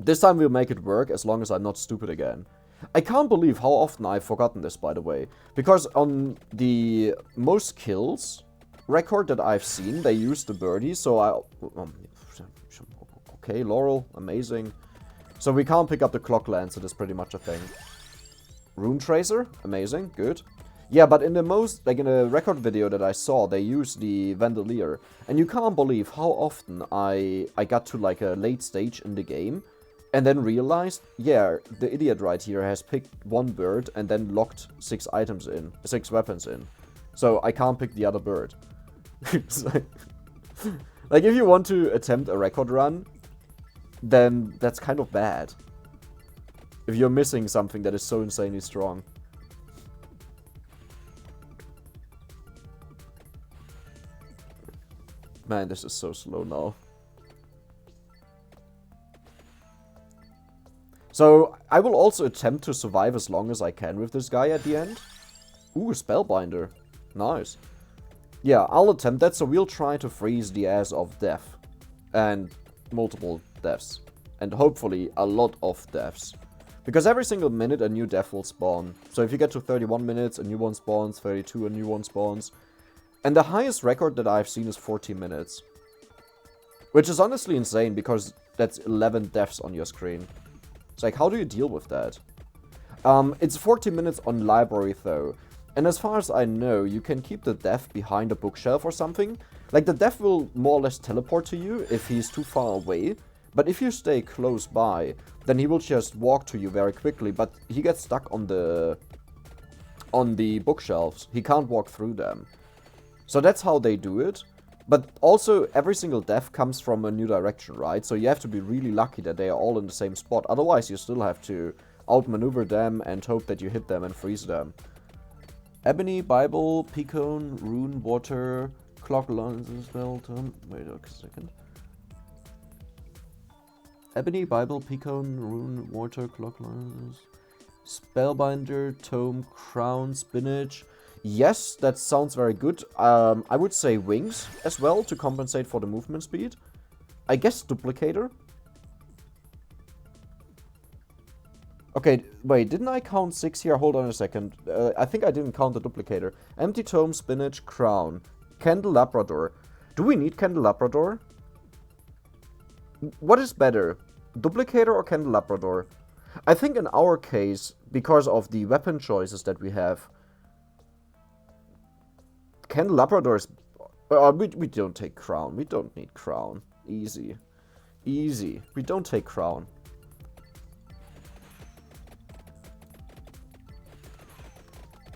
This time we'll make it work as long as I'm not stupid again. I can't believe how often I've forgotten this, by the way. Because on the most kills record that I've seen, they used the birdie, so okay, Laurel, amazing. So we can't pick up the clock lance, that's pretty much a thing. Rune Tracer, amazing, good. Yeah, but in the most, like in the record video that I saw, they used the Vandalier. And you can't believe how often I got to like a late stage in the game and then realized, yeah, the idiot right here has picked one bird and then locked 6 weapons in. So I can't pick the other bird. Like if you want to attempt a record run, then that's kind of bad. If you're missing something that is so insanely strong. Man, this is so slow now. So, I will also attempt to survive as long as I can with this guy at the end. Ooh, Spellbinder. Nice. Yeah, I'll attempt that, so we'll try to freeze the ass of death. And multiple deaths. And hopefully a lot of deaths. Because every single minute a new death will spawn. So if you get to 31 minutes, a new one spawns, 32, a new one spawns. And the highest record that I've seen is 40 minutes. Which is honestly insane, because that's 11 deaths on your screen. It's like, how do you deal with that? It's 40 minutes on library though. And as far as I know, you can keep the death behind a bookshelf or something. Like, the death will more or less teleport to you if he's too far away. But if you stay close by, then he will just walk to you very quickly. But he gets stuck on the bookshelves. He can't walk through them. So that's how they do it. But also, every single death comes from a new direction, right? So you have to be really lucky that they are all in the same spot. Otherwise, you still have to outmaneuver them and hope that you hit them and freeze them. Ebony, Bible, Pecone, Rune, Water, Clock, Lenses, Spell, wait a second. Ebony, Bible, Pecone, Rune, Water, Clock, Lenses, Spellbinder, Tome, Crown, Spinach. Yes, that sounds very good. I would say Wings as well to compensate for the movement speed. I guess Duplicator. Okay, wait, didn't I count 6 here? Hold on a second. I think I didn't count the Duplicator. Empty Tome, Spinach, Crown. Candelabrador. Do we need Candelabrador? What is better? Duplicator or Candelabrador? I think in our case, because of the weapon choices that we have, Candelabrador is... we don't take Crown. We don't need Crown. Easy. Easy. We don't take Crown.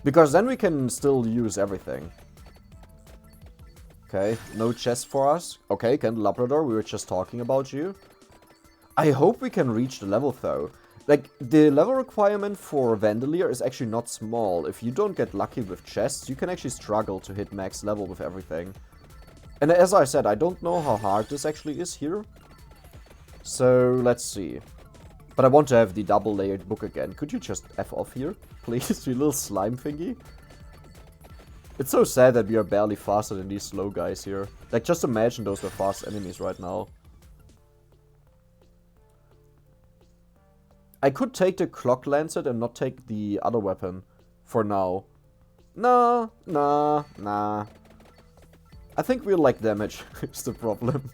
Because then we can still use everything. Okay, no chest for us. Okay, Candelabrador, we were just talking about you. I hope we can reach the level though. Like, the level requirement for Vandalier is actually not small. If you don't get lucky with chests, you can actually struggle to hit max level with everything. And as I said, I don't know how hard this actually is here. So, let's see. But I want to have the double layered book again. Could you just F off here, please, you little slime thingy? It's so sad that we are barely faster than these slow guys here. Like, just imagine those were fast enemies right now. I could take the Clock Lancet and not take the other weapon for now. Nah. I think we'll like damage, is the problem.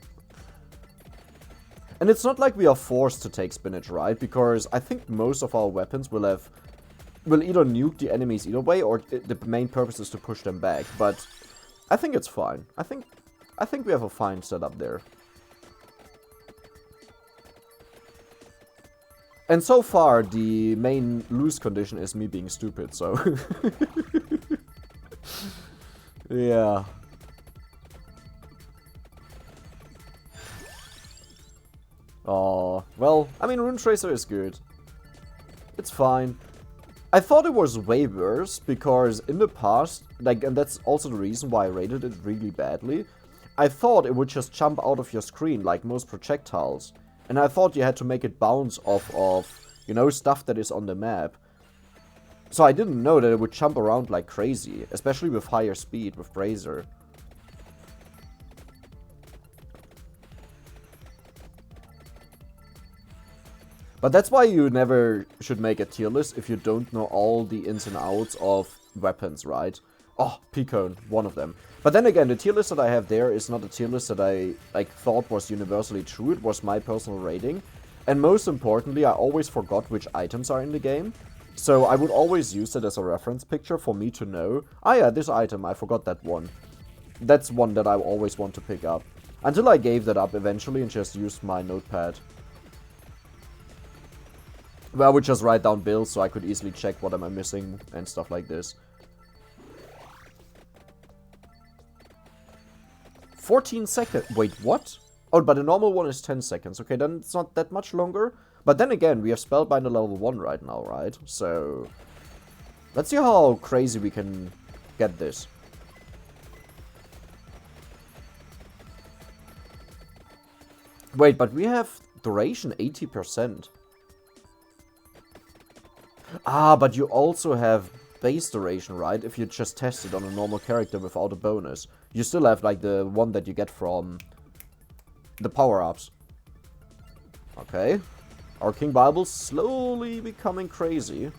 And it's not like we are forced to take Spinach, right? Because I think most of our weapons will either nuke the enemies either way, or the main purpose is to push them back. But I think it's fine. I think we have a fine setup there. And so far, the main lose condition is me being stupid, so... yeah. Oh, well, I mean, Rune Tracer is good. It's fine. I thought it was way worse, because in the past, like, and that's also the reason why I rated it really badly, I thought it would just jump out of your screen, like most projectiles. And I thought you had to make it bounce off of, you know, stuff that is on the map. So I didn't know that it would jump around like crazy, especially with higher speed, with Brazier. But that's why you never should make a tier list if you don't know all the ins and outs of weapons, right? Oh, P-Cone, one of them. But then again, the tier list that I have there is not a tier list that I thought was universally true. It was my personal rating. And most importantly, I always forgot which items are in the game. So I would always use it as a reference picture for me to know, ah yeah, this item, I forgot that one. That's one that I always want to pick up. Until I gave that up eventually and just used my notepad. Where I would just write down bills so I could easily check what am I missing and stuff like this. 14 seconds. Wait, what? Oh, but the normal one is 10 seconds. Okay, then it's not that much longer. But then again, we have Spellbinder level 1 right now, right? So, let's see how crazy we can get this. Wait, but we have duration 80%. Ah, but you also have base duration, right? If you just test it on a normal character without a bonus. You still have, like, the one that you get from the power-ups. Okay. Our King Bible's slowly becoming crazy.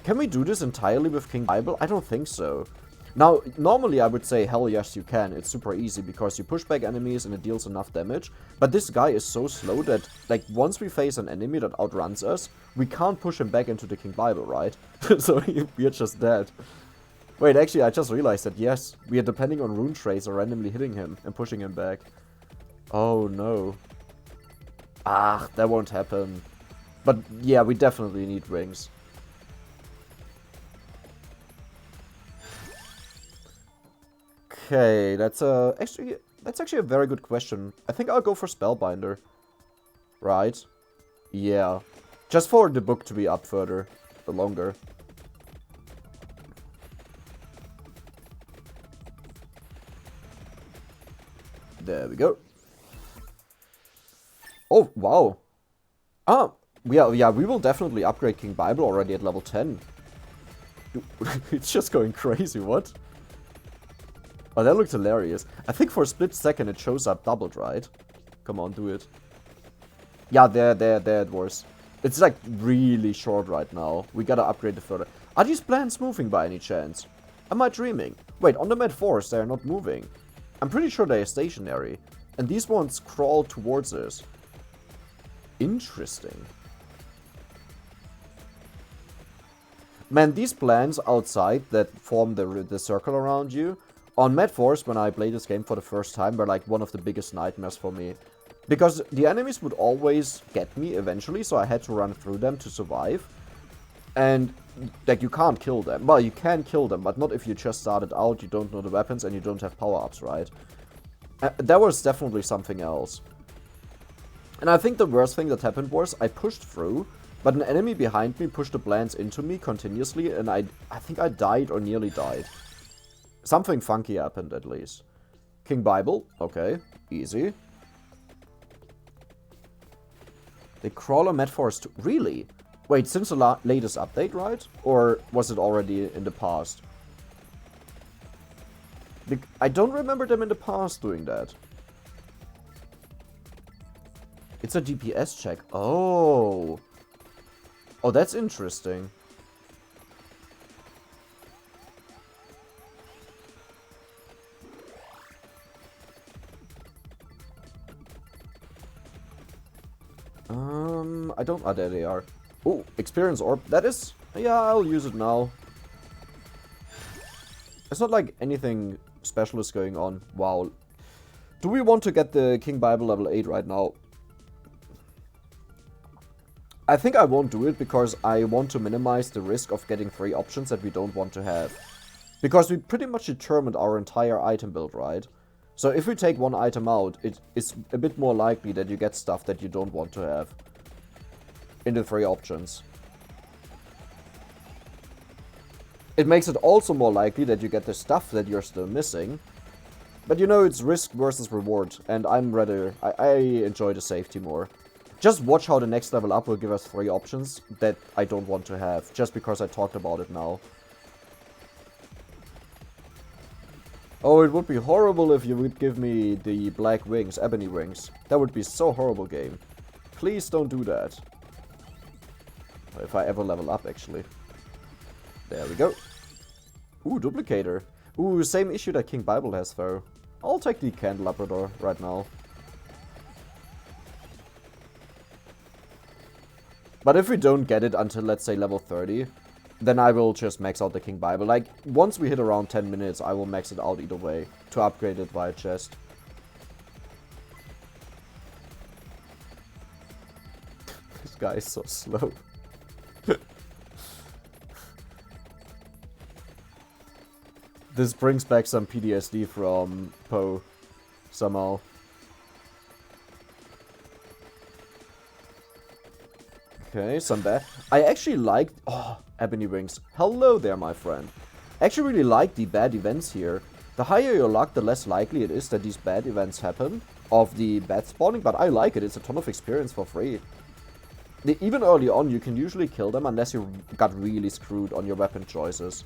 Can we do this entirely with King Bible? I don't think so. Now, normally I would say, hell yes you can. It's super easy because you push back enemies and it deals enough damage. But this guy is so slow that, like, once we face an enemy that outruns us, we can't push him back into the King Bible, right? So we are just dead. Wait, actually, I just realized that, yes, we are depending on rune trace or randomly hitting him and pushing him back. Oh, no. Ah, that won't happen. But, yeah, we definitely need rings. Okay, that's actually a very good question. I think I'll go for Spellbinder. Right? Yeah. Just for the book to be up further, longer. There we go. Oh, wow. Ah, yeah, we will definitely upgrade King Bible already at level 10. It's just going crazy, what? Oh, that looks hilarious. I think for a split second it shows up doubled, right? Come on, do it. Yeah, there it was. It's like really short right now. We gotta upgrade it further. Are these plants moving by any chance? Am I dreaming? Wait, on the Mad Forest they are not moving. I'm pretty sure they are stationary. And these ones crawl towards us. Interesting. Man, these plants outside that form the circle around you, on Mad Forest, when I played this game for the first time, were like one of the biggest nightmares for me. Because the enemies would always get me eventually, so I had to run through them to survive. And, like, you can't kill them. Well, you can kill them, but not if you just started out, you don't know the weapons, and you don't have power-ups, right? That was definitely something else. And I think the worst thing that happened was, I pushed through, but an enemy behind me pushed the plants into me continuously, and I think I died or nearly died. Something funky happened, at least. King Bible, okay, easy. They crawl on Mad Forest too. Really? Wait, since the latest update, right? Or was it already in the past? I don't remember them in the past doing that. It's a DPS check. Oh. Oh, that's interesting. I don't... Ah, there they are. Oh, experience orb. That is... Yeah, I'll use it now. It's not like anything special is going on. Wow. Do we want to get the King Bible level 8 right now? I think I won't do it because I want to minimize the risk of getting 3 options that we don't want to have. Because we pretty much determined our entire item build, right? So if we take one item out, it is a bit more likely that you get stuff that you don't want to have in the 3 options. It makes it also more likely that you get the stuff that you're still missing. But you know, it's risk versus reward, and I'm rather... I enjoy the safety more. Just watch how the next level up will give us 3 options that I don't want to have, just because I talked about it now. Oh, it would be horrible if you would give me the black wings, ebony wings. That would be so horrible, game. Please don't do that. if I ever level up, actually. There we go. Ooh, duplicator. Ooh, same issue that King Bible has, though. I'll take the Candelabrador right now. But if we don't get it until, let's say, level 30, then I will just max out the King Bible. Like, once we hit around 10 minutes, I will max it out either way to upgrade it via chest. This guy is so slow. This brings back some PTSD from Poe, somehow. Okay, some bad. I actually like... Oh, Ebony Wings. Hello there, my friend. I actually really like the bad events here. The higher your luck, the less likely it is that these bad events happen of the bad spawning, but I like it. It's a ton of experience for free. Even early on, you can usually kill them unless you got really screwed on your weapon choices.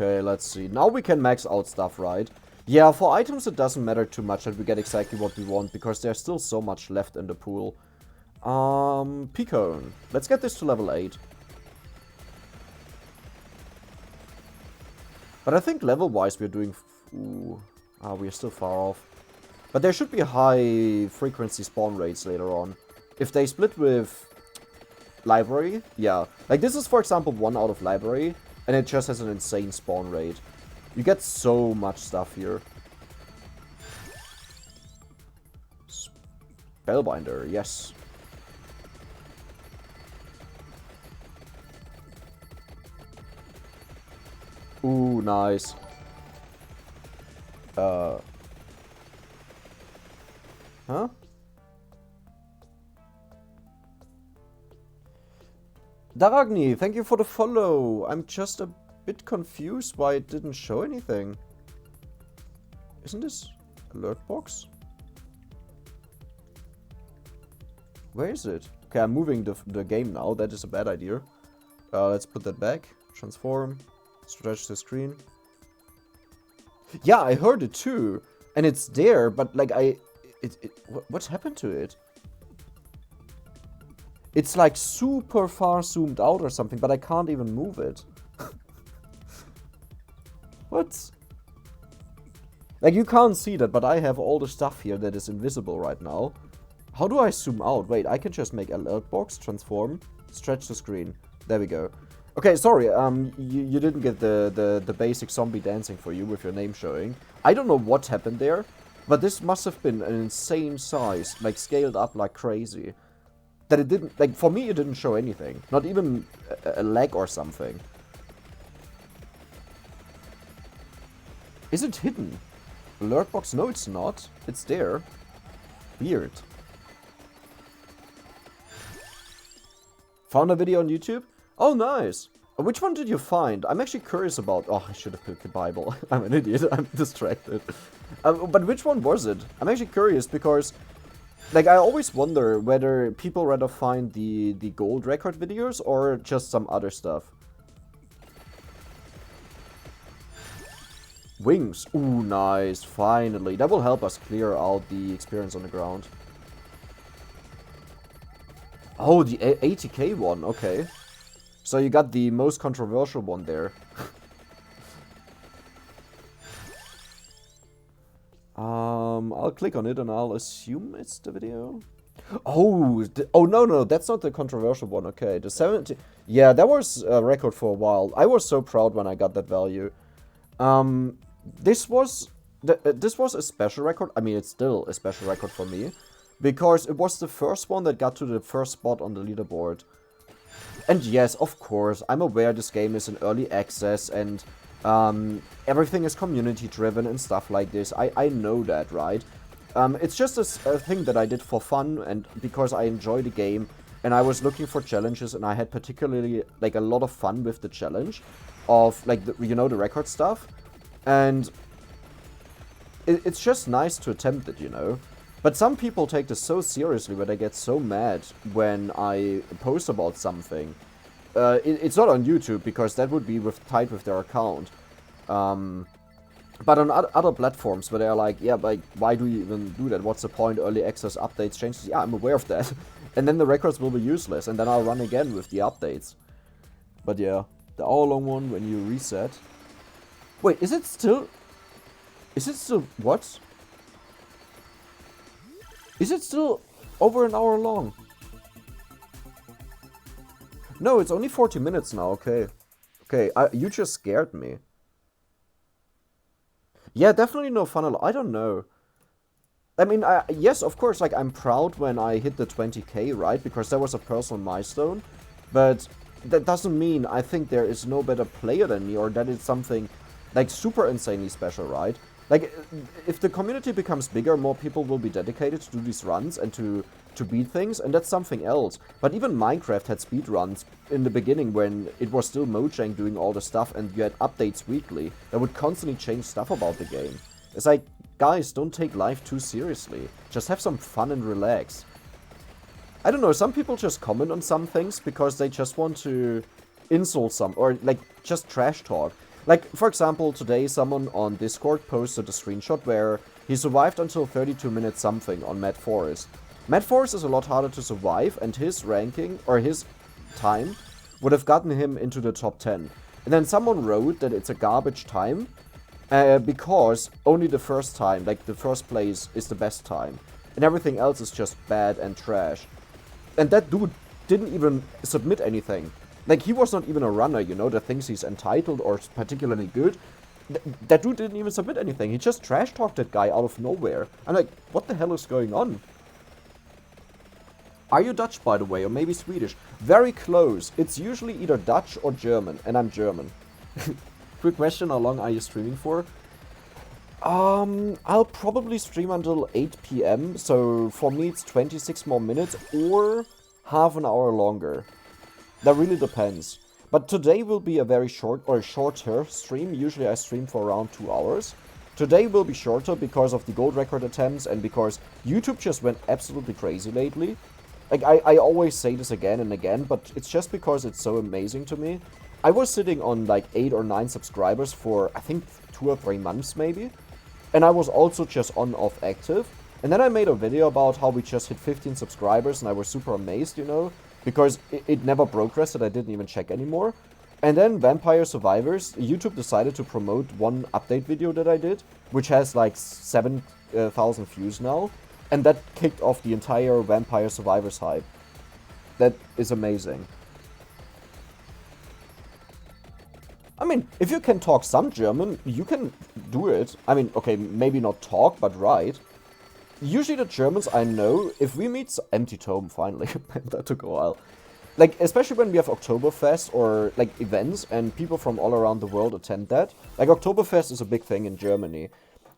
Okay, let's see. Now we can max out stuff, right? Yeah, for items it doesn't matter too much that we get exactly what we want, because there's still so much left in the pool. Picone. Let's get this to level 8. But I think level-wise we're doing... Ooh, we're still far off. But there should be high frequency spawn rates later on. If they split with library, yeah. Like this is, for example, 1 out of library. And it just has an insane spawn rate. You get so much stuff here. Spellbinder, yes. Ooh, nice. Huh? Daragni, thank you for the follow. I'm just a bit confused why it didn't show anything. Isn't this alert box? Where is it? Okay, I'm moving the game now. That is a bad idea. Let's put that back. Transform. Stretch the screen. Yeah, I heard it too. And it's there, but like what happened to it? It's like super far zoomed out or something, but I can't even move it. What? Like you can't see that, but I have all the stuff here that is invisible right now. How do I zoom out? Wait, I can just make alert box, transform, stretch the screen. There we go. Okay, sorry, you didn't get the basic zombie dancing for you with your name showing. I don't know what happened there, but this must have been an insane size, like scaled up like crazy. That it didn't, like, for me it didn't show anything. Not even a lag or something. Is it hidden? Alert box? No, it's not. It's there. Weird. Found a video on YouTube? Oh, nice. Which one did you find? I'm actually curious about... Oh, I should have picked the Bible. I'm an idiot. I'm distracted. But which one was it? I'm actually curious because... Like, I always wonder whether people rather find the gold record videos or just some other stuff. Wings. Ooh, nice. Finally. That will help us clear out the experience on the ground. Oh, the 80k one. Okay. So you got the most controversial one there. I'll click on it and I'll assume it's the video. Oh, oh no, that's not the controversial one. Okay, the 70. Yeah, that was a record for a while. I was so proud when I got that value. This was a special record. I mean, it's still a special record for me because it was the first one that got to the first spot on the leaderboard. And yes, of course, I'm aware this game is in early access and everything is community driven and stuff like this. I know that, right? It's just a thing that I did for fun and because I enjoy the game and I was looking for challenges and I had particularly like a lot of fun with the challenge of like the record stuff, and it's just nice to attempt it, But some people take this so seriously where they get so mad when I post about something. It's not on YouTube because that would be tied with their account. But on other platforms where they're like, yeah, like, why do you even do that? What's the point? Early access updates, changes. Yeah, I'm aware of that. And then the records will be useless, and then I'll run again with the updates. But yeah, the hour-long one when you reset. Wait, is it still... what? Is it still over an hour long? No, it's only 40 minutes now, okay. Okay, you just scared me. Yeah, definitely no funnel. I don't know. I mean, yes, of course, like, I'm proud when I hit the 20k, right? Because that was a personal milestone. But that doesn't mean I think there is no better player than me, or that it's something, like, super insanely special, right? Like, if the community becomes bigger, more people will be dedicated to do these runs and to beat things, and that's something else. But even Minecraft had speedruns in the beginning when it was still Mojang doing all the stuff, and you had updates weekly that would constantly change stuff about the game. It's like, guys, don't take life too seriously. Just have some fun and relax. I don't know, some people just comment on some things because they just want to insult some, or like, just trash talk. Like, for example, today someone on Discord posted a screenshot where he survived until 32 minutes something on Mad Forest. Mad Forest is a lot harder to survive, and his ranking, or his time, would have gotten him into the top 10. And then someone wrote that it's a garbage time, because only the first time, like the first place, is the best time. And everything else is just bad and trash. And that dude didn't even submit anything. Like, he was not even a runner, you know, that thinks he's entitled or particularly good. That dude didn't even submit anything. He just trash-talked that guy out of nowhere. I'm like, what the hell is going on? Are you Dutch, by the way, or maybe Swedish? Very close. It's usually either Dutch or German, and I'm German. Quick question, how long are you streaming for? I'll probably stream until 8 PM, so for me it's 26 more minutes, or half an hour longer. That really depends. But today will be a very short, or a shorter stream. Usually I stream for around 2 hours. Today will be shorter because of the gold record attempts, and because YouTube just went absolutely crazy lately. Like, I always say this again and again, but it's just because it's so amazing to me. I was sitting on like 8 or 9 subscribers for, I think, 2 or 3 months maybe. And I was also just on-off active. And then I made a video about how we just hit 15 subscribers, and I was super amazed, you know, because it never progressed and I didn't even check anymore. And then Vampire Survivors, YouTube decided to promote one update video that I did, which has like 7,000 views now. And that kicked off the entire Vampire Survivors hype. That is amazing. I mean, if you can talk some German, you can do it. I mean, okay, maybe not talk, but write. Usually the Germans I know, if we meet... Empty tome, finally. That took a while. Like, especially when we have Oktoberfest or, like, events, and people from all around the world attend that. Like, Oktoberfest is a big thing in Germany.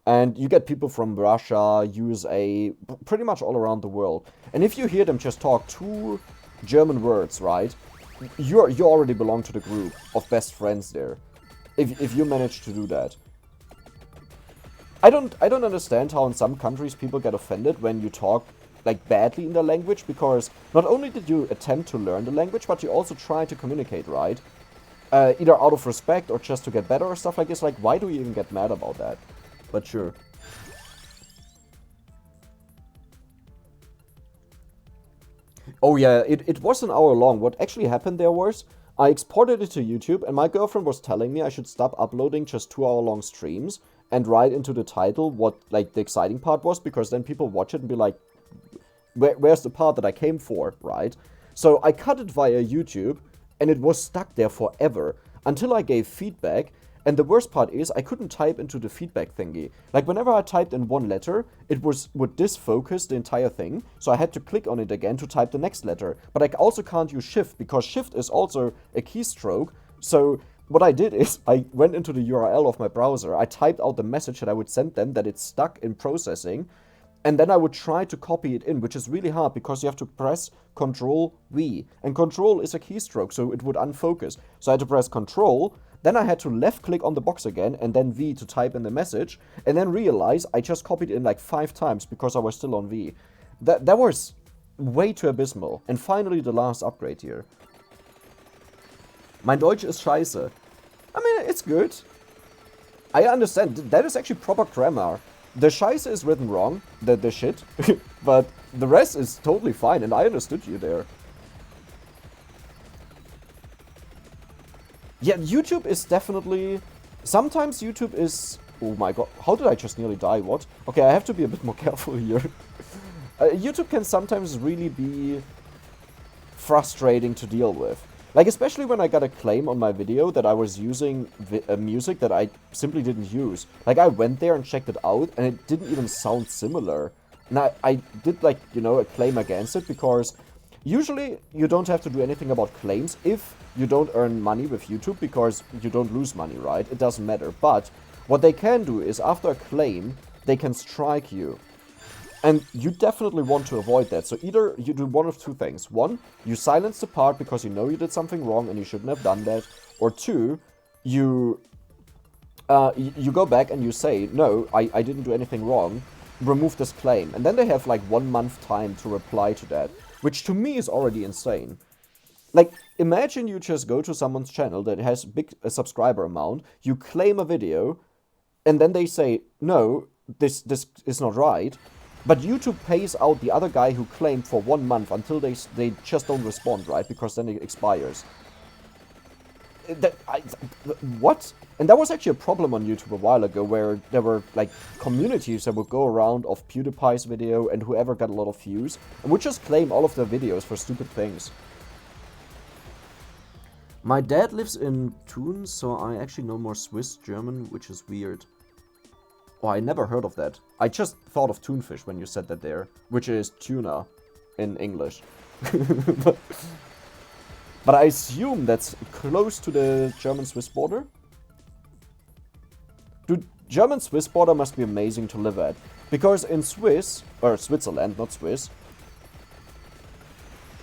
And you get people from Russia, USA, pretty much all around the world. And if you hear them just talk 2 German words, right? You already belong to the group of best friends there. If you manage to do that. I don't understand how in some countries people get offended when you talk like badly in the language, because not only did you attempt to learn the language, but you also try to communicate, right? Either out of respect or just to get better or stuff like this. Like, why do you even get mad about that? But sure. Oh yeah, it was an hour long. What actually happened there was, I exported it to YouTube, and my girlfriend was telling me I should stop uploading just 2-hour-long streams and write into the title what, like, the exciting part was, because then people watch it and be like, where's the part that I came for, right? So I cut it via YouTube, and it was stuck there forever, until I gave feedback. And the worst part is, I couldn't type into the feedback thingy. Like, whenever I typed in one letter, it would disfocus the entire thing, so I had to click on it again to type the next letter. But I also can't use Shift, because Shift is also a keystroke. So what I did is, I went into the URL of my browser, I typed out the message that I would send them, that it's stuck in processing, and then I would try to copy it in, which is really hard, because you have to press Ctrl-V. And Control is a keystroke, so it would unfocus. So I had to press Control. Then I had to left-click on the box again, and then V to type in the message, and then realize I just copied it in like 5 times because I was still on V. That was way too abysmal. And finally, the last upgrade here. Mein Deutsch ist scheiße. I mean, it's good. I understand. That is actually proper grammar. The Scheiße is written wrong, the shit, but the rest is totally fine, and I understood you there. Yeah, YouTube is definitely... Sometimes YouTube is... Oh my god, how did I just nearly die? What? Okay, I have to be a bit more careful here. YouTube can sometimes really be frustrating to deal with. Like, especially when I got a claim on my video that I was using music that I simply didn't use. Like, I went there and checked it out, and it didn't even sound similar. And I did, like, you know, a claim against it, because usually you don't have to do anything about claims if you don't earn money with YouTube, because you don't lose money, right? It doesn't matter. But what they can do is, after a claim, they can strike you. And you definitely want to avoid that. So either you do one of two things. One, you silence the part because you know you did something wrong and you shouldn't have done that. Or two, you go back and you say, no, I didn't do anything wrong. Remove this claim. And then they have like 1 month time to reply to that. Which to me is already insane. Like, imagine you just go to someone's channel that has a subscriber amount. You claim a video. And then they say, no, this is not right. But YouTube pays out the other guy who claimed for 1 month until they just don't respond, right? Because then it expires. What? And that was actually a problem on YouTube a while ago, where there were, like, communities that would go around of PewDiePie's video and whoever got a lot of views, and would just claim all of their videos for stupid things. My dad lives in Thun, so I actually know more Swiss German, which is weird. Oh, I never heard of that. I just thought of tunfish when you said that there, which is tuna in English. But I assume that's close to the German-Swiss border? Dude, German-Swiss border must be amazing to live at. Because in Switzerland, not Swiss.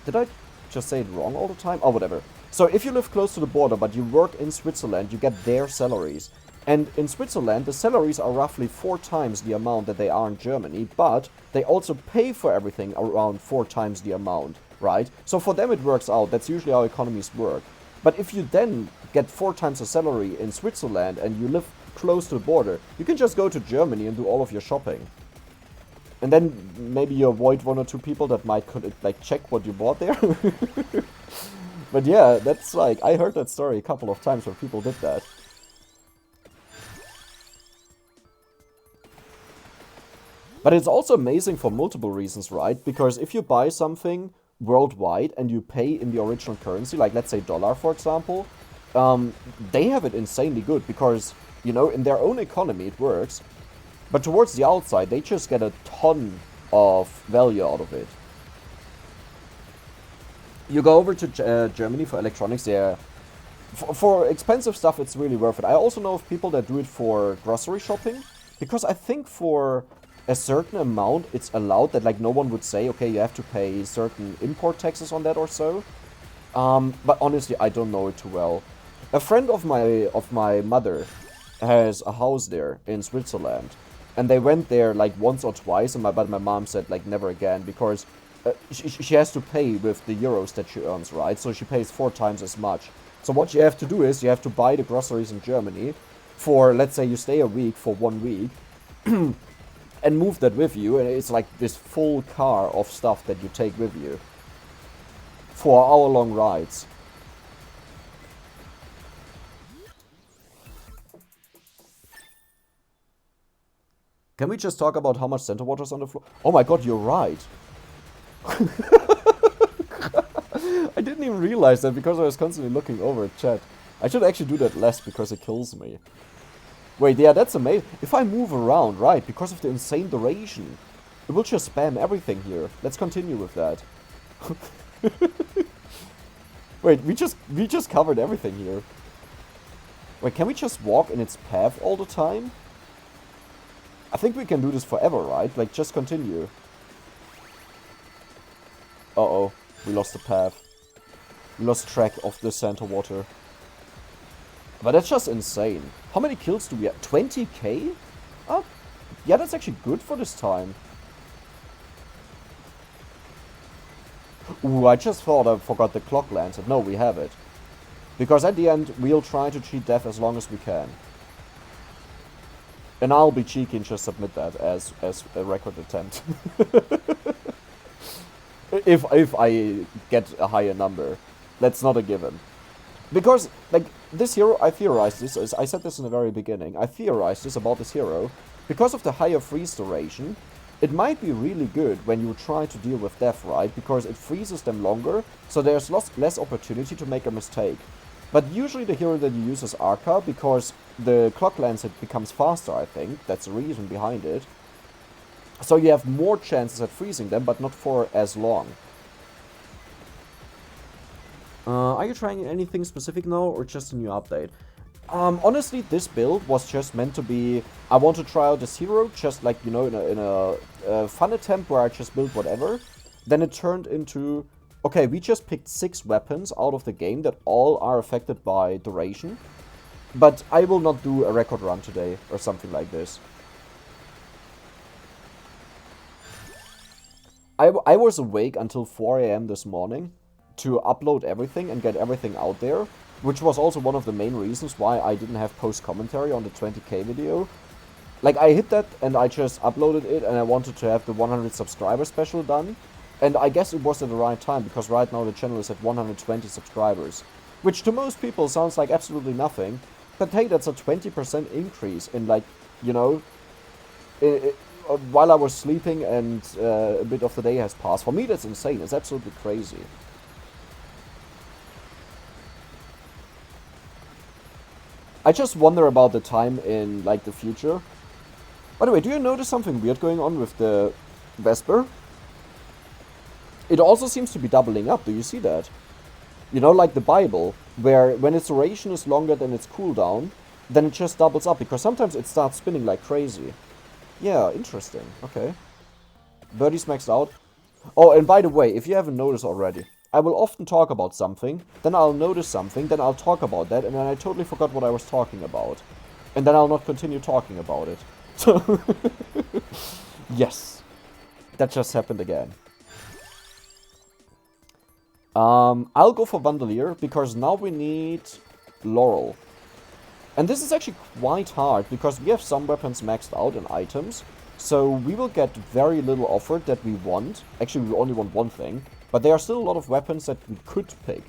Did I just say it wrong all the time? Oh, whatever. So if you live close to the border, but you work in Switzerland, you get their salaries. And in Switzerland, the salaries are roughly 4 times the amount that they are in Germany, but they also pay for everything around 4 times the amount, right? So for them it works out. That's usually how economies work. But if you then get 4 times the salary in Switzerland and you live close to the border, you can just go to Germany and do all of your shopping. And then maybe you avoid 1 or 2 people that might like check what you bought there. But yeah, that's like, I heard that story a couple of times where people did that. But it's also amazing for multiple reasons, right? Because if you buy something worldwide and you pay in the original currency, like let's say dollar, for example, they have it insanely good because, you know, in their own economy it works. But towards the outside, they just get a ton of value out of it. You go over to Germany for electronics, yeah. For expensive stuff, it's really worth it. I also know of people that do it for grocery shopping, because I think for a certain amount it's allowed that, like, no one would say, okay, you have to pay certain import taxes on that or so. But honestly, I don't know it too well. A friend of my mother has a house there in Switzerland, and they went there like once or twice, and but my mom said like never again, because she has to pay with the euros that she earns, right? So she pays 4 times as much. So what you have to do is you have to buy the groceries in Germany for, let's say you stay a week for 1 week, and move that with you, and it's like this full car of stuff that you take with you for hour-long rides. Can we just talk about how much center water is on the floor? Oh my god, you're right. I didn't even realize that because I was constantly looking over at chat. I should actually do that less because it kills me. Wait, yeah, that's amazing. If I move around, right, because of the insane duration, it will just spam everything here. Let's continue with that. Wait, we just covered everything here. Wait, can we just walk in its path all the time? I think we can do this forever, right? Like, just continue. Uh-oh, we lost the path. We lost track of the center water. But that's just insane. How many kills do we have? 20k? Oh, yeah, that's actually good for this time. Ooh, I just thought I forgot the clock lantern. No, we have it. Because at the end, we'll try to cheat death as long as we can. And I'll be cheeky and just submit that as a record attempt. if I get a higher number. That's not a given. Because, like, this hero, I theorized this, as I said this in the very beginning, I theorized this about this hero. Because of the higher freeze duration, it might be really good when you try to deal with death, right? Because it freezes them longer, so there's less opportunity to make a mistake. But usually the hero that you use is Arca, because the clock lancet becomes faster, I think. That's the reason behind it. So you have more chances at freezing them, but not for as long. Are you trying anything specific now, or just a new update? Honestly, this build was just meant to be... I want to try out this hero, just like, you know, in a fun attempt where I just build whatever. Then it turned into... Okay, we just picked 6 weapons out of the game that all are affected by duration. But I will not do a record run today, or something like this. I was awake until 4 AM this morning to upload everything and get everything out there, which was also one of the main reasons why I didn't have post-commentary on the 20k video. Like, I hit that and I just uploaded it, and I wanted to have the 100 subscriber special done. And I guess it was at the right time, because right now the channel is at 120 subscribers. Which to most people sounds like absolutely nothing. But hey, that's a 20% increase in, like, you know, while I was sleeping and a bit of the day has passed. For me, that's insane. It's absolutely crazy. I just wonder about the time in, like, the future. By the way, do you notice something weird going on with the Vesper? It also seems to be doubling up. Do you see that? You know, like the Bible, where when its duration is longer than its cooldown, then it just doubles up, because sometimes it starts spinning like crazy. Yeah, interesting. Okay. Birdie's maxed out. Oh, and by the way, if you haven't noticed already, I will often talk about something, then I'll notice something, then I'll talk about that, and then I totally forgot what I was talking about. And then I'll not continue talking about it. Yes. That just happened again. I'll go for Vandalier, because now we need Laurel. And this is actually quite hard, because we have some weapons maxed out and items, so we will get very little offered that we want. Actually, we only want one thing, but there are still a lot of weapons that we could pick.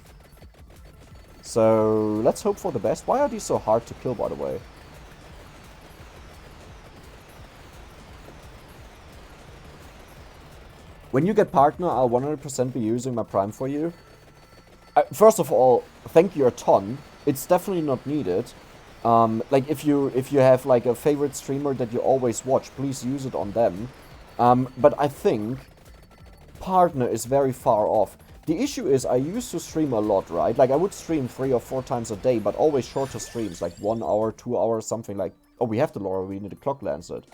So, let's hope for the best. Why are these so hard to kill, by the way? When you get partner, I'll 100% be using my Prime for you. First of all, thank you a ton. It's definitely not needed. Like, if you have, like, a favorite streamer that you always watch, please use it on them. But I think partner is very far off. The issue is, I used to stream a lot, right? Like, I would stream 3 or 4 times a day, but always shorter streams, like 1 hour, 2 hours, something like... Oh, we have the Laura, we need a clock lancet.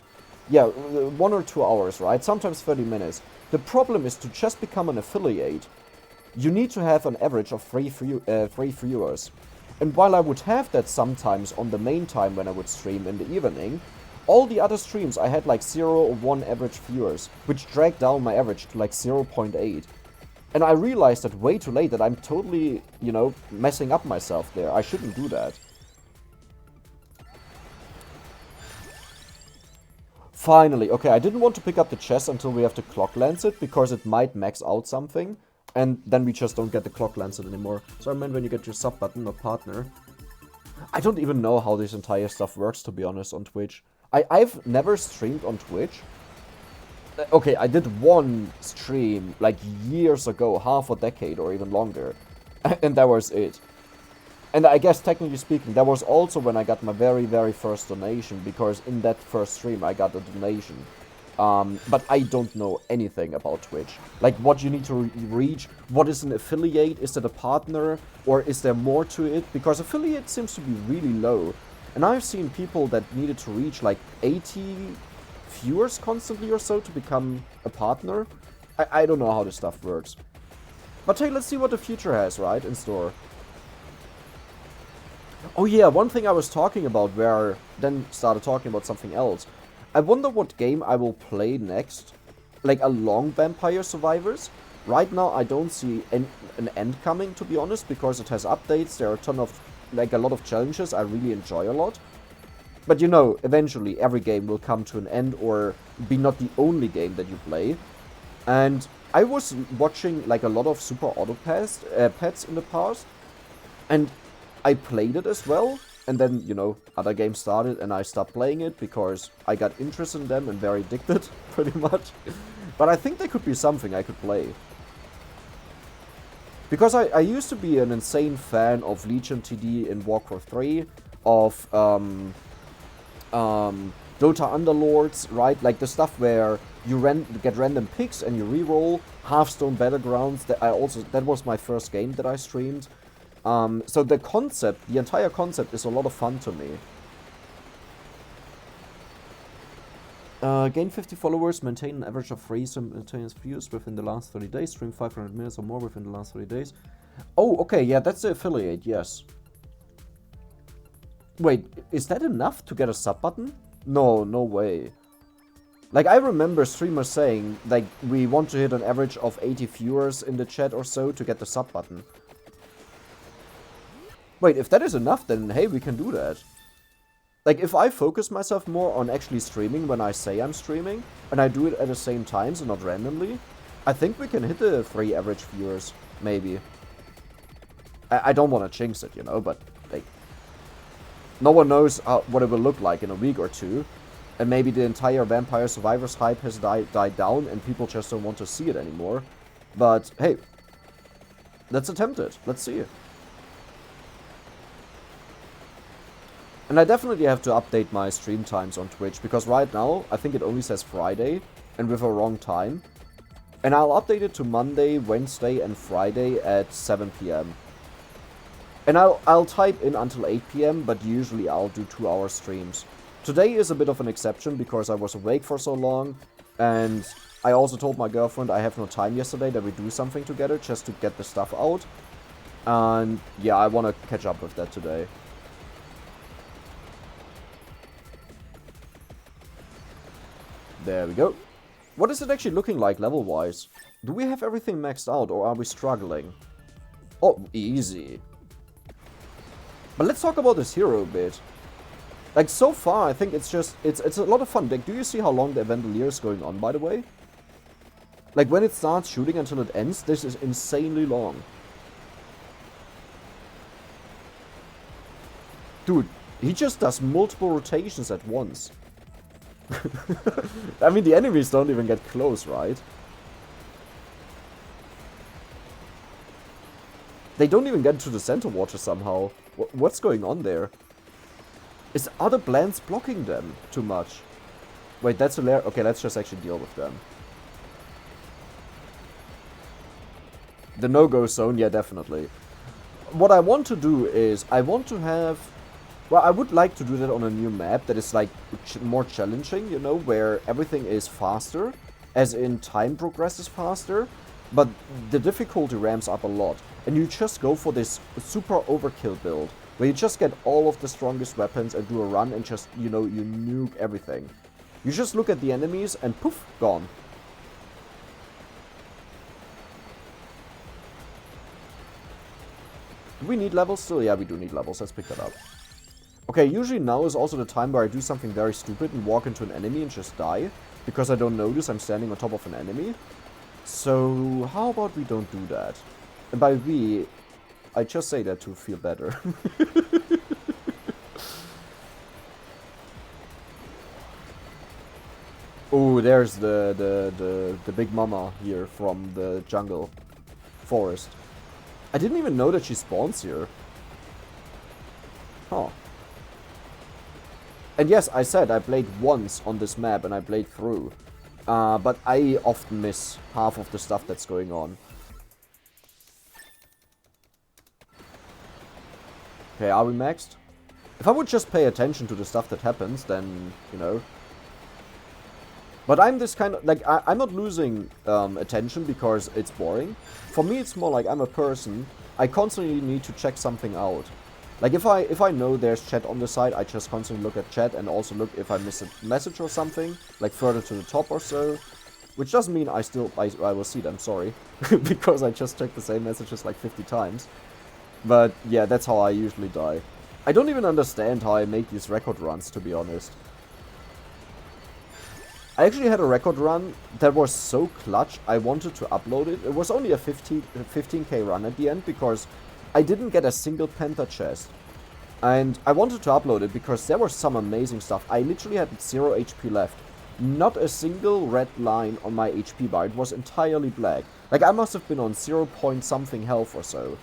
Yeah, 1 or 2 hours, right? Sometimes 30 minutes. The problem is, to just become an affiliate, you need to have an average of 3 viewers. And while I would have that sometimes on the main time when I would stream in the evening, all the other streams I had like 0 or 1 average viewers, which dragged down my average to like 0.8. And I realized that way too late, that I'm totally, you know, messing up myself there. I shouldn't do that. Finally, okay, I didn't want to pick up the chest until we have the clock lancet, because it might max out something, and then we just don't get the clock lancet anymore. So I meant when you get your sub button, not partner. I don't even know how this entire stuff works, to be honest, on Twitch. I've never streamed on Twitch. Okay, I did one stream, like, years ago, half a decade or even longer, and that was it. And I guess, technically speaking, that was also when I got my very, very first donation, because in that first stream I got a donation. But I don't know anything about Twitch. Like, what you need to reach, what is an affiliate, is it a partner, or is there more to it? Because affiliate seems to be really low. And I've seen people that needed to reach like 80 viewers constantly or so to become a partner. I don't know how this stuff works. But hey, let's see what the future has, right, in store. Oh yeah, one thing I was talking about, where I then started talking about something else. I wonder what game I will play next. Like along Vampire Survivors. Right now I don't see an end coming, to be honest, because it has updates, there are a ton of, like, a lot of challenges I really enjoy a lot. But you know, eventually every game will come to an end or be not the only game that you play. And I was watching like a lot of Super Auto Pets in the past, and I played it as well. And then, you know, other games started and I stopped playing it because I got interested in them and very addicted, pretty much. But I think there could be something I could play. Because I used to be an insane fan of Legion TD in Warcraft 3, of Dota Underlords, right? Like the stuff where you get random picks and you reroll. Hearthstone Battlegrounds, that was my first game that I streamed. So the entire concept is a lot of fun to me. Gain 50 followers, maintain an average of 3 simultaneous views within the last 30 days, stream 500 minutes or more within the last 30 days. Oh, okay, yeah, that's the affiliate, yes. Wait, is that enough to get a sub button? No, no way. Like, I remember streamers saying, like, we want to hit an average of 80 viewers in the chat or so to get the sub button. Wait, if that is enough, then hey, we can do that. Like, if I focus myself more on actually streaming when I say I'm streaming, and I do it at the same times and not randomly, I think we can hit the 3 average viewers, maybe. I don't want to jinx it, you know, but, like, no one knows what it will look like in a week or two, and maybe the entire Vampire Survivors hype has died down, and people just don't want to see it anymore. But, hey, let's attempt it. Let's see it. And I definitely have to update my stream times on Twitch, because right now, I think it only says Friday, and with a wrong time. And I'll update it to Monday, Wednesday, and Friday at 7 PM. And I'll type in until 8 PM, but usually I'll do 2-hour streams. Today is a bit of an exception, because I was awake for so long, and I also told my girlfriend I have no time yesterday that we do something together, just to get the stuff out. And yeah, I want to catch up with that today. There we go. What is it actually looking like level-wise? Do we have everything maxed out, or are we struggling? Oh, easy. But let's talk about this hero a bit. Like, so far, I think it's a lot of fun. Like, do you see how long the Evangelier is going on, by the way? Like, when it starts shooting until it ends, this is insanely long. Dude, he just does multiple rotations at once. I mean, the enemies don't even get close, right? They don't even get to the center water somehow. What's going on there? Are the blends blocking them too much? Wait, that's hilarious. Okay, let's just actually deal with them. The no-go zone, yeah, definitely. What I want to do is, I want to have... Well, I would like to do that on a new map that is, like, more challenging, you know, where everything is faster, as in time progresses faster, but the difficulty ramps up a lot. And you just go for this super overkill build, where you just get all of the strongest weapons and do a run and just, you know, you nuke everything. You just look at the enemies and poof, gone. Do we need levels still? Yeah, we do need levels. Let's pick that up. Okay, usually now is also the time where I do something very stupid and walk into an enemy and just die, because I don't notice I'm standing on top of an enemy. So, how about we don't do that? And by we, I just say that to feel better. Oh, there's the big mama here from the jungle forest. I didn't even know that she spawns here. Huh. And yes, I said I played once on this map and I played through. But I often miss half of the stuff that's going on. Okay, are we maxed? If I would just pay attention to the stuff that happens, then, you know. But I'm this kind of, like, I'm not losing attention because it's boring. For me, it's more like I'm a person. I constantly need to check something out. Like, if I know there's chat on the side, I just constantly look at chat and also look if I miss a message or something, like further to the top or so. Which doesn't mean I will see them, sorry. Because I just checked the same messages like 50 times. But yeah, that's how I usually die. I don't even understand how I make these record runs, to be honest. I actually had a record run that was so clutch, I wanted to upload it. It was only a 15k run at the end, because I didn't get a single Penta chest. And I wanted to upload it because there was some amazing stuff. I literally had 0 HP left. Not a single red line on my HP bar. It was entirely black. Like, I must have been on 0 point something health or so.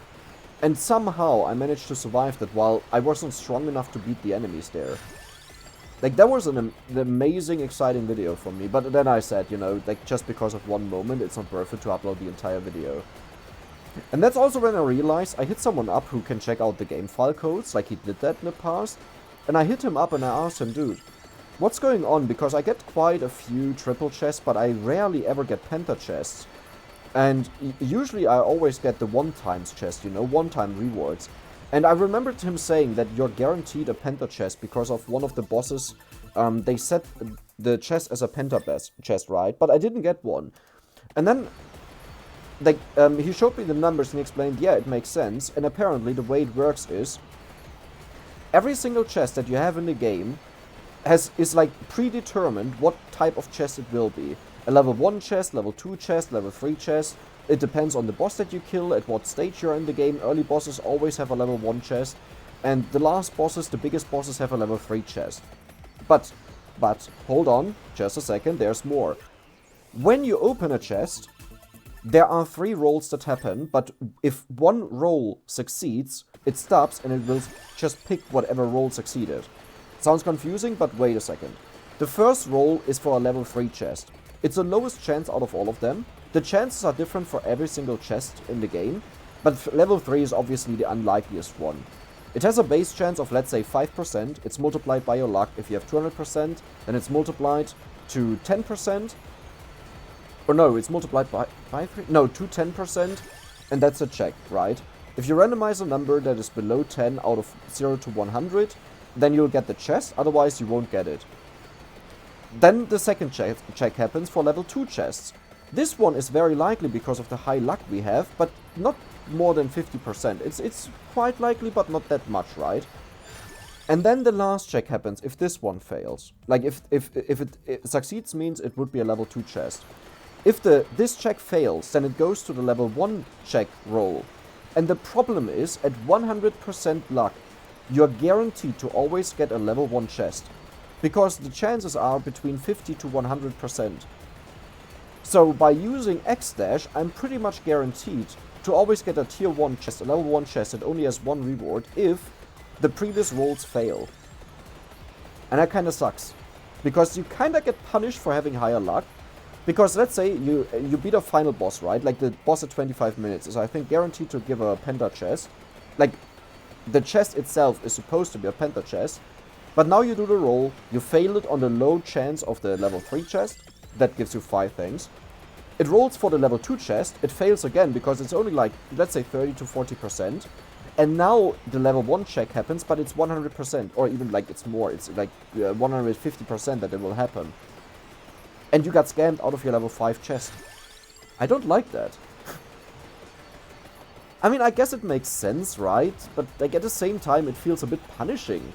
And somehow I managed to survive that while I wasn't strong enough to beat the enemies there. Like, that was an amazing, exciting video for me. But then I said, you know, like, just because of one moment, it's not worth it to upload the entire video. And that's also when I realized I hit someone up who can check out the game file codes, like he did that in the past. And I hit him up and I asked him, dude, what's going on? Because I get quite a few triple chests, but I rarely ever get penta chests. And usually I always get the one-times chest, you know, one-time rewards. And I remembered him saying that you're guaranteed a penta chest because of one of the bosses. They set the chest as a penta chest, right? But I didn't get one. And then like, he showed me the numbers and he explained, yeah, it makes sense. And apparently the way it works is every single chest that you have in the game is like predetermined what type of chest it will be. A level 1 chest, level 2 chest, level 3 chest. It depends on the boss that you kill, at what stage you're in the game. Early bosses always have a level 1 chest. And the last bosses, the biggest bosses, have a level 3 chest. But, hold on, just a second, there's more. When you open a chest, there are 3 rolls that happen, but if one roll succeeds, it stops and it will just pick whatever roll succeeded. Sounds confusing, but wait a second. The first roll is for a level 3 chest. It's the lowest chance out of all of them. The chances are different for every single chest in the game, but level 3 is obviously the unlikeliest one. It has a base chance of, let's say, 5%. It's multiplied by your luck. If you have 200%, then it's multiplied to 10%. Or no, it's multiplied by 3? No, to 10%, and that's a check, right? If you randomize a number that is below 10 out of 0 to 100, then you'll get the chest, otherwise you won't get it. Then the second check happens for level 2 chests. This one is very likely because of the high luck we have, but not more than 50%. It's quite likely, but not that much, right? And then the last check happens if this one fails. Like, if it succeeds means it would be a level 2 chest. If this check fails, then it goes to the level 1 check roll. And the problem is, at 100% luck, you're guaranteed to always get a level 1 chest. Because the chances are between 50 to 100%. So by using X-Dash, I'm pretty much guaranteed to always get a tier 1 chest, a level 1 chest that only has 1 reward if the previous rolls fail. And that kinda sucks. Because you kinda get punished for having higher luck. Because let's say you beat a final boss, right? Like the boss at 25 minutes is, I think, guaranteed to give a penta chest. Like, the chest itself is supposed to be a penta chest. But now you do the roll, you fail it on the low chance of the level 3 chest. That gives you 5 things. It rolls for the level 2 chest, it fails again because it's only like, let's say 30 to 40%. And now the level 1 check happens, but it's 100%, or even like it's more, it's like 150% that it will happen. And you got scammed out of your level 5 chest. I don't like that. I mean, I guess it makes sense, right? But like at the same time, it feels a bit punishing.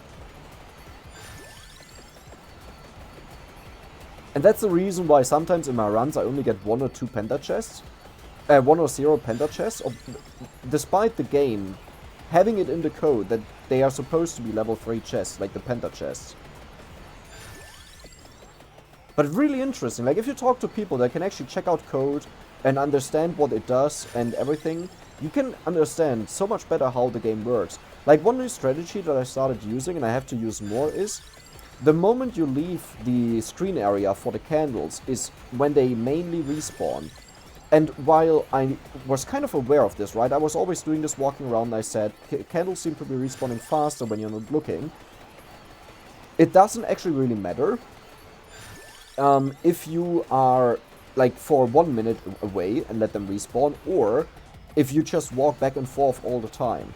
And that's the reason why sometimes in my runs I only get 1 or 2 penta chests. 1 or 0 penta chests. Despite the game having it in the code that they are supposed to be level 3 chests, like the penta chests. But really interesting, like if you talk to people that can actually check out code and understand what it does and everything, you can understand so much better how the game works. Like one new strategy that I started using and I have to use more is, the moment you leave the screen area for the candles is when they mainly respawn. And while I was kind of aware of this, right, I was always doing this walking around and I said, candles seem to be respawning faster when you're not looking. It doesn't actually really matter. If you are like for 1 minute away and let them respawn, or if you just walk back and forth all the time.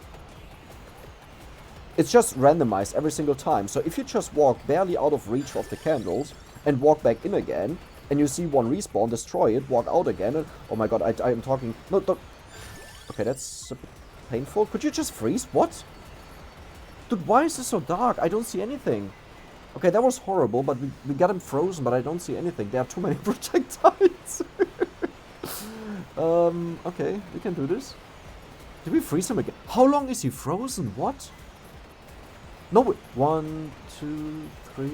It's just randomized every single time. So if you just walk barely out of reach of the candles and walk back in again, and you see one respawn, destroy it, walk out again, and oh my god, I am talking. No, don't. Okay, that's a bit painful. Could you just freeze? What? Dude, why is this so dark? I don't see anything. Okay, that was horrible, but we got him frozen, but I don't see anything. There are too many projectiles. Okay, we can do this. Did we freeze him again? How long is he frozen? What? No, wait. 1, 2, 3,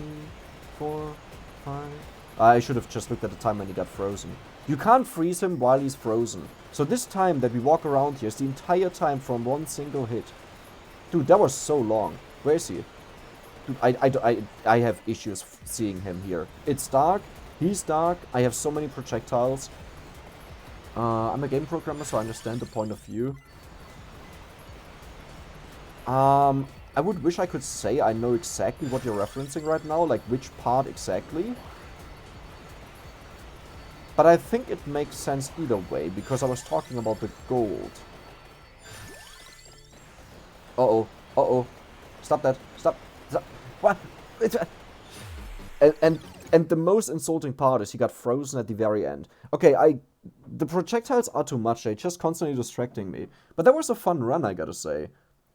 4, 5. I should have just looked at the time when he got frozen. You can't freeze him while he's frozen. So this time that we walk around here is the entire time from one single hit. Dude, that was so long. Where is he? Dude, I have issues seeing him here. It's dark. He's dark. I have so many projectiles. I'm a game programmer, so I understand the point of view. I would wish I could say I know exactly what you're referencing right now, like which part exactly. But I think it makes sense either way, because I was talking about the gold. Uh-oh. Uh-oh. Stop that. Stop. Stop. What? It's... And the most insulting part is he got frozen at the very end. Okay, the projectiles are too much. They're just constantly distracting me. But that was a fun run, I gotta say.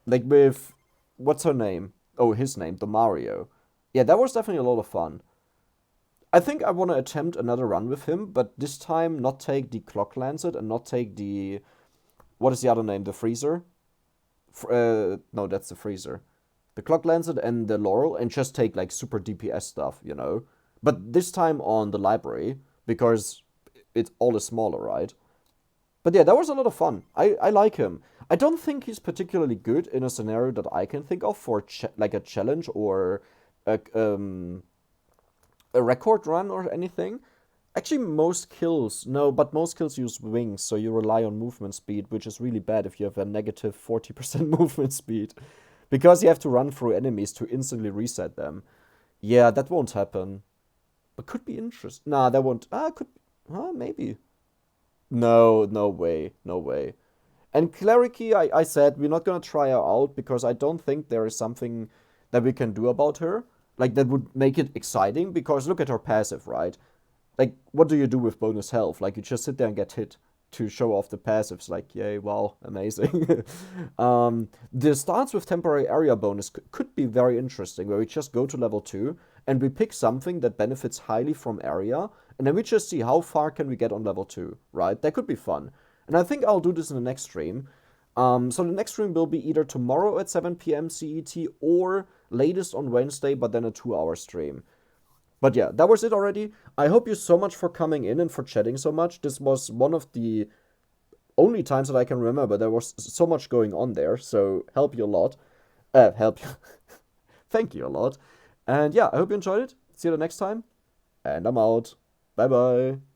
Like with... What's her name? Oh, his name. Dommario. Yeah, that was definitely a lot of fun. I think I want to attempt another run with him, but this time not take the Clock Lancet and not take the... What is the other name? The Freezer? No, that's the Freezer. The Clock Lancet and the Laurel, and just take like super DPS stuff, you know? But this time on the library, because it all is smaller, right? But yeah, that was a lot of fun. I like him. I don't think he's particularly good in a scenario that I can think of for like a challenge or a record run or anything. Actually, most kills use wings, so you rely on movement speed, which is really bad if you have a negative 40% movement speed. Because you have to run through enemies to instantly reset them. Yeah, that won't happen. But could be interesting. Nah, that won't... maybe. No, no way. No way. And Clericy, I said, we're not gonna try her out, because I don't think there is something that we can do about her. Like, that would make it exciting, because look at her passive, right? Like, what do you do with bonus health? Like, you just sit there and get hit to show off the passives. Like, yay, wow, amazing. The starts with temporary area bonus could be very interesting, where we just go to level 2, and we pick something that benefits highly from area, and then we just see how far can we get on level 2, right? That could be fun. And I think I'll do this in the next stream. So the next stream will be either tomorrow at 7 PM CET or latest on Wednesday, but then a 2-hour stream. But yeah, that was it already. I hope you so much for coming in and for chatting so much. This was one of the only times that I can remember, but there was so much going on there, so help you a lot. Help you. Thank you a lot. And yeah, I hope you enjoyed it. See you the next time. And I'm out. Bye-bye.